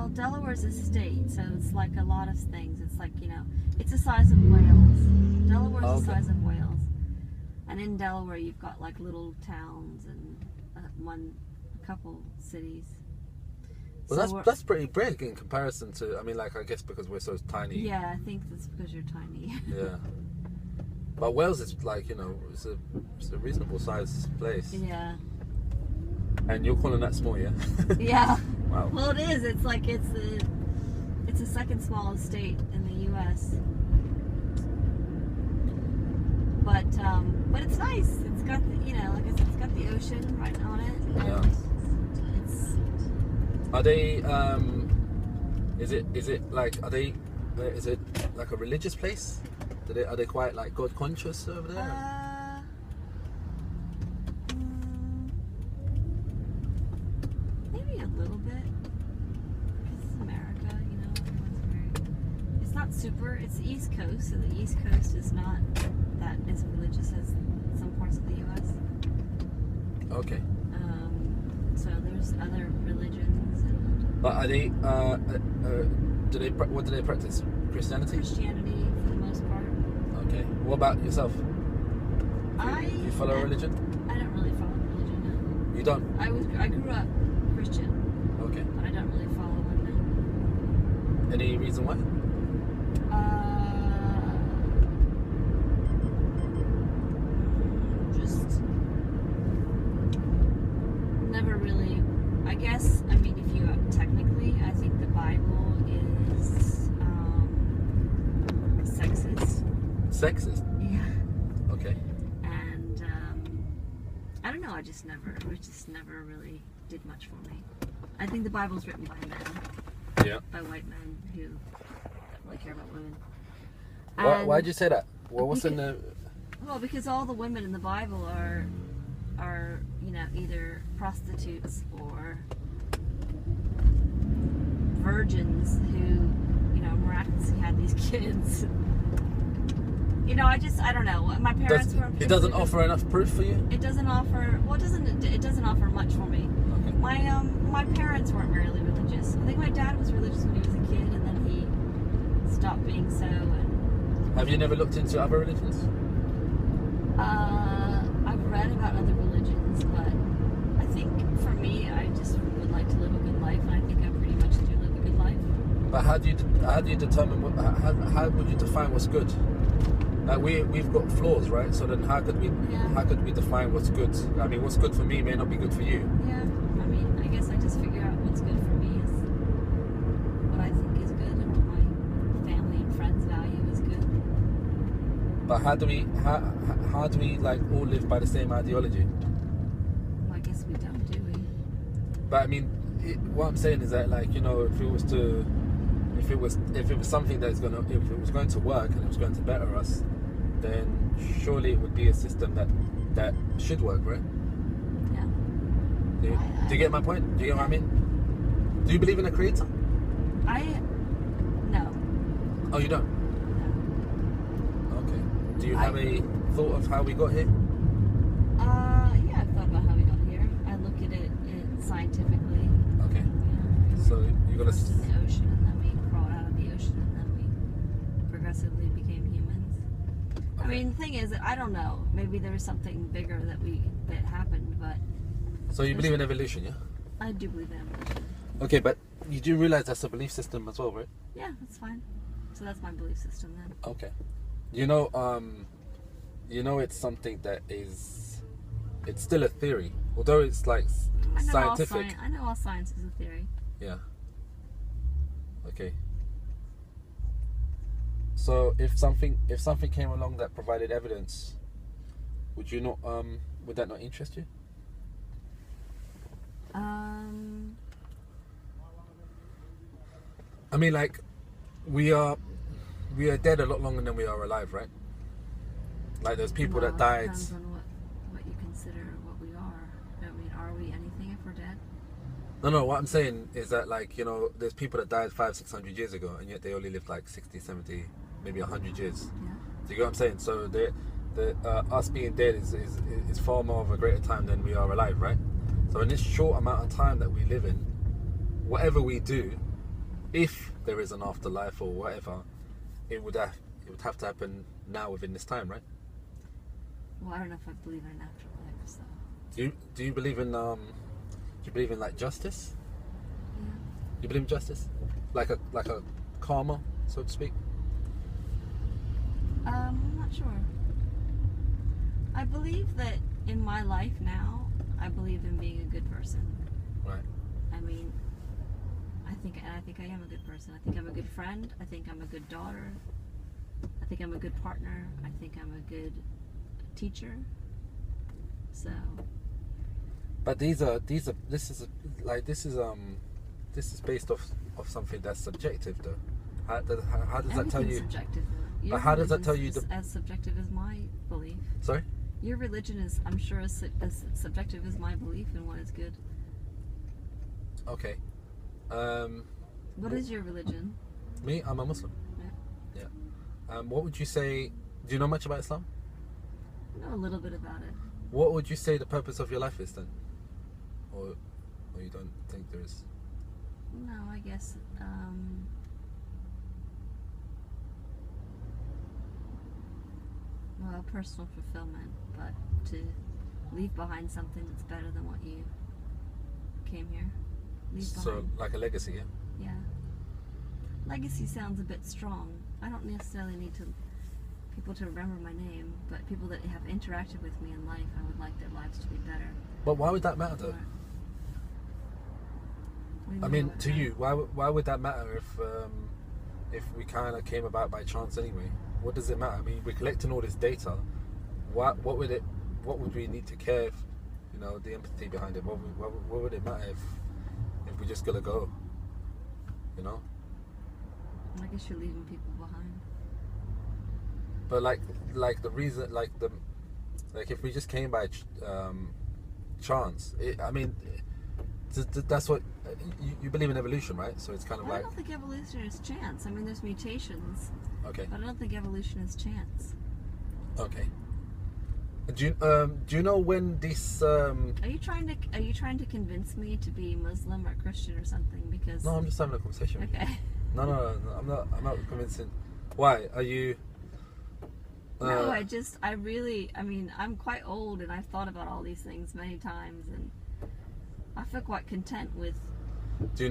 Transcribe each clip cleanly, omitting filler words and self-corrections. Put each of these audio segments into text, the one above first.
Well, Delaware's a state, so it's like a lot of things. It's like, it's the size of Wales. Delaware's the size of Wales. And in Delaware, you've got like little towns and a couple cities. Well, So that's pretty big in comparison to, I guess because we're so tiny. Yeah, I think that's because you're tiny. Yeah. But Wales is like, it's a reasonable sized place. Yeah. And you're calling that small, yeah? Yeah. Wow. Well, it is. It's like it's the second smallest state in the U.S. But it's nice. It's got like I said, it's got the ocean right on it. And Yeah. Are they? Is it like? Is it like a religious place? Are they quite like God conscious over there? Maybe a little bit. It's America, everyone's very. It's not super. It's the East Coast, so the East Coast is not that as religious as some parts of the U.S. Okay. So there's other religions and. But are they? What do they practice? Christianity. Christianity for the most part. Okay. What about yourself? You follow a religion? I don't really follow religion. No. You don't? I grew up Christian. Okay. But I don't really follow one now. Any reason why? Just never really. I guess. If you technically, I think the Bible is sexist. Sexist? Yeah. Okay. And I don't know. It just never really did much for me. I think the Bible's written by men. Yeah. By white men who don't really care about women. Why'd you say that? What's in the? Well, because all the women in the Bible are either prostitutes or virgins who miraculously had these kids. I don't know. My parents were. It doesn't offer enough proof for you? It doesn't offer. Well, it doesn't offer much for me. Okay. My parents weren't really religious. I think my dad was religious when he was a kid, and then he stopped being so. And have you never looked into other religions? I've read about other religions, but I think for me, I just would like to live a good life, and I think I pretty much do live a good life. But how do you determine how would you define what's good? Like we've got flaws, right? So then how could we define what's good? What's good for me may not be good for you. Yeah, I guess I just figure out what's good for me is what I think is good, and what my family and friends value is good. But how do we like all live by the same ideology? Well, I guess we don't, do we? But what I'm saying is that if it was something if it was going to work and it was going to better us, then surely it would be a system that should work, right? Yeah. Do you get my point? Do you get what I mean? Do you believe in a creator? No. Oh, you don't? No. Okay. Do you have a thought of how we got here? Yeah, I've thought about how we got here. I look at it scientifically. Okay. So you're gonna. First in the ocean, and then we crawled out of the ocean, and then we progressively became humans. Okay. The thing is that I don't know. Maybe there was something bigger that happened, but. So you believe in evolution, yeah? I do believe in evolution. Okay, but you do realize that's a belief system as well, right? Yeah, that's fine. So that's my belief system then. Okay. It's something that it's still a theory, although it's like scientific. I know all science is a theory. Yeah. Okay. So if something came along that provided evidence, would that not interest you? We are dead a lot longer than we are alive, right? Like there's people that died. It depends on what you consider what we are. Are we anything if we're dead? No, what I'm saying is that there's people that died 500-600 years ago, and yet they only lived like 60, 70, maybe 100 years. Yeah. Do you get what I'm saying? So us being dead is far more of a greater time than we are alive, right? So in this short amount of time that we live in, whatever we do if there is an afterlife or whatever, it would have to happen now within this time, right? Well, I don't know if I believe in an afterlife, so. Do you believe in like justice? Yeah. You believe in justice, like a karma, so to speak? I'm not sure. I believe that in my life now, I believe in being a good person. Right. I mean, I think I am a good person. I think I'm a good friend. I think I'm a good daughter. I think I'm a good partner. I think I'm a good teacher. So. But this is based off something that's subjective, though. How does that tell you? Subjective. But how does that tell you? As subjective as my belief. Sorry. Your religion is, I'm sure, as subjective as my belief in what is good. Okay. What is your religion? Me, I'm a Muslim. Yeah. Yeah. What would you say? Do you know much about Islam? I know a little bit about it. What would you say the purpose of your life is then? Or you don't think there is? No, I guess. Well, personal fulfillment, but to leave behind something that's better than what you came here. Leave behind. So, like a legacy, yeah? Yeah. Legacy sounds a bit strong. I don't necessarily need people to remember my name, but people that have interacted with me in life, I would like their lives to be better. But why would that matter, though? I mean, to you, why would that matter if we kind of came about by chance anyway? What does it matter? I mean, we're collecting all this data. What would we need to care? If, the empathy behind it. What would it matter if we just gotta go? I guess you're leaving people behind. But like the reason, if we just came by chance, that's what you believe in evolution, right? So it's kind of I don't think evolution is chance. I mean, there's mutations. Okay. But I don't think evolution is chance. Okay. Do you know when this? Are you trying to convince me to be Muslim or Christian or something? Because no, I'm just having a conversation. Okay. No, I'm not convincing. Why are you? No, I'm quite old and I've thought about all these things many times, and I feel quite content with. Do you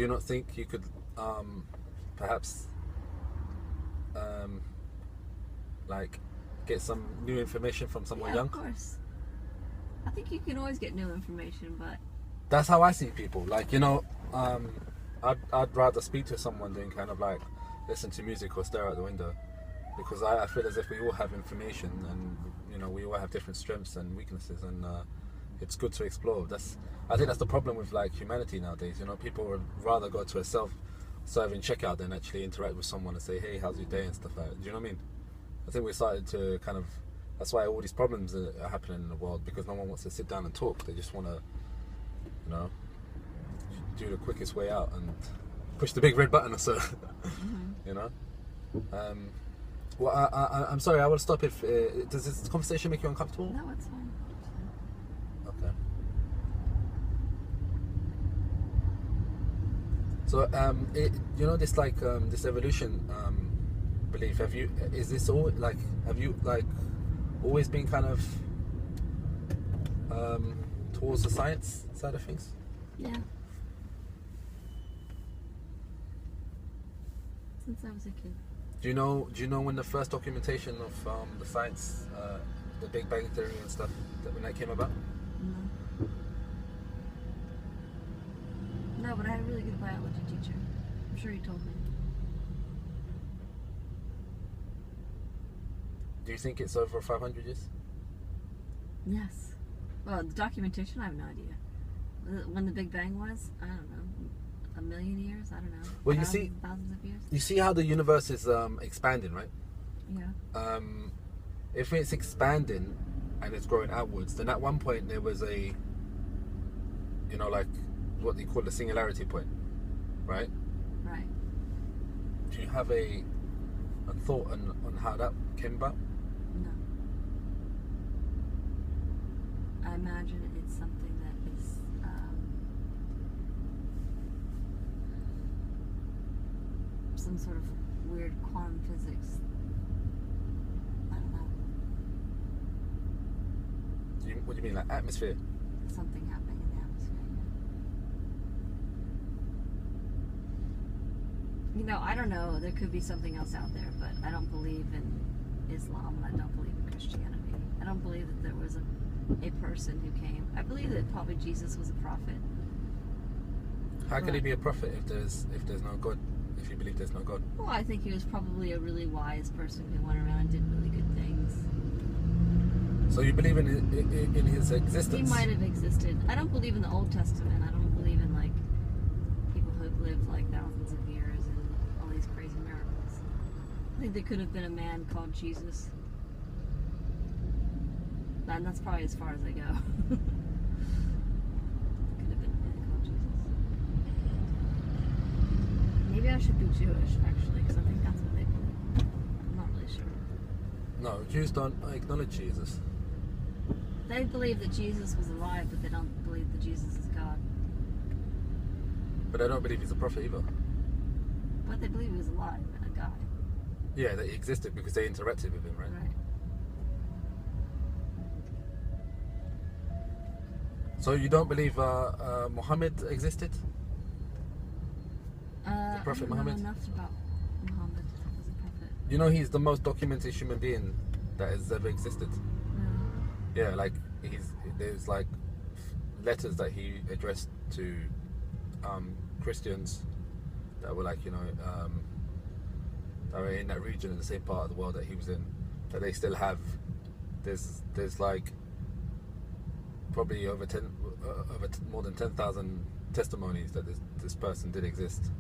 not think you could perhaps get some new information from someone young? Of course. I think you can always get new information, but that's how I see people. I'd rather speak to someone than kind of listen to music or stare out the window, because I feel as if we all have information, and we all have different strengths and weaknesses, and it's good to explore. I think that's the problem with humanity nowadays. People would rather go to a self-serving checkout than actually interact with someone and say, hey, how's your day and stuff like that. Do you know what I mean? I think we started to kind of, that's why all these problems are happening in the world, because no one wants to sit down and talk. They just want to, do the quickest way out and push the big red button or so. Mm-hmm. Well, I'm sorry, I will stop if, does this conversation make you uncomfortable? No, it's fine. Okay. So, this evolution belief. Have you always been kind of towards the science side of things? Yeah. Since I was a kid. Do you know when the first documentation of the science, the Big Bang Theory and stuff, when that came about? No. No, but I had a really good biology teacher. I'm sure he told me. Do you think it's over 500 years? Yes. Well, the documentation, I have no idea. When the Big Bang was, I don't know, 1 million years? I don't know. Well, thousands of years? You see how the universe is expanding, right? Yeah. If it's expanding and it's growing outwards, then at one point there was a, what they call the singularity point, right? Right. Do you have a thought on how that came about? No. I imagine it's something that is some sort of weird quantum physics. I don't know. What do you mean, like atmosphere? Something happening in the atmosphere. Yeah. You know, I don't know. There could be something else out there, but I don't believe in Islam and I don't believe in Christianity. I don't believe that there was a person who came. I believe that probably Jesus was a prophet. How can he be a prophet if there's no God? If you believe there's no God? Well, I think he was probably a really wise person who went around and did really good things. So you believe in his existence? He might have existed. I don't believe in the Old Testament. I don't believe in like people who have lived like thousands of years and all these crazy miracles. I think there could have been a man called Jesus. And that's probably as far as I go. There could have been a man called Jesus. Maybe I should be Jewish, actually, because I think that's what they believe. I'm not really sure. No, Jews don't acknowledge Jesus. They believe that Jesus was alive, but they don't believe that Jesus is God. But I don't believe he's a prophet either. But they believe he was alive and a guy. Yeah, that he existed because they interacted with him, right? Right. So you don't believe Muhammad existed? The Prophet Muhammad? I don't know enough about Muhammad as a prophet. You know he's the most documented human being that has ever existed. Really? Yeah, like there's like letters that he addressed to Christians that were like, you know, that were in that region in the same part of the world that he was in, that they still have. There's like probably more than 10,000 testimonies that this person did exist.